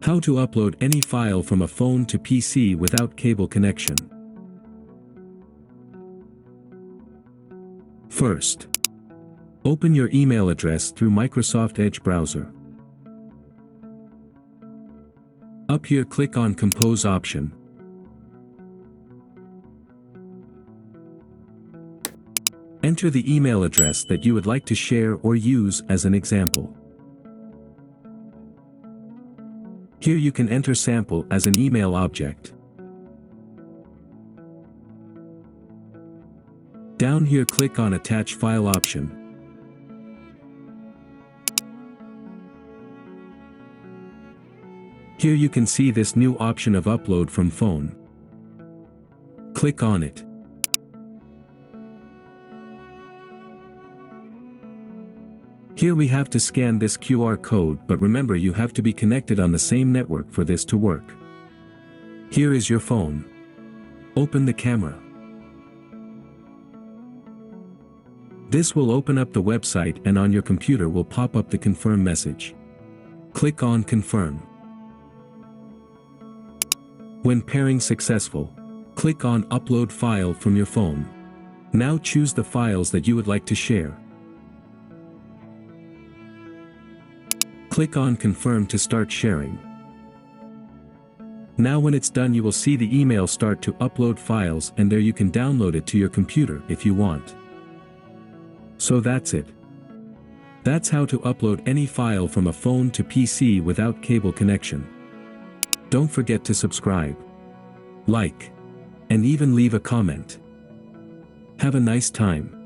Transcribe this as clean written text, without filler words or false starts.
How to upload any file from a phone to PC without cable connection. First, open your email address through Microsoft Edge browser. Up here, click on Compose option. Enter the email address that you would like to share or use as an example. Here you can enter sample as an email object. Down here, click on Attach File option. Here you can see this new option of Upload from Phone. Click on it. Here we have to scan this QR code, but remember you have to be connected on the same network for this to work. Here is your phone. Open the camera. This will open up the website, and on your computer will pop up the confirm message. Click on Confirm. When pairing successful, click on Upload File from your phone. Now choose the files that you would like to share. Click on Confirm to start sharing. Now when it's done, you will see the email start to upload files, and there you can download it to your computer if you want. So that's it. That's how to upload any file from a phone to PC without cable connection. Don't forget to subscribe, like, and even leave a comment. Have a nice time.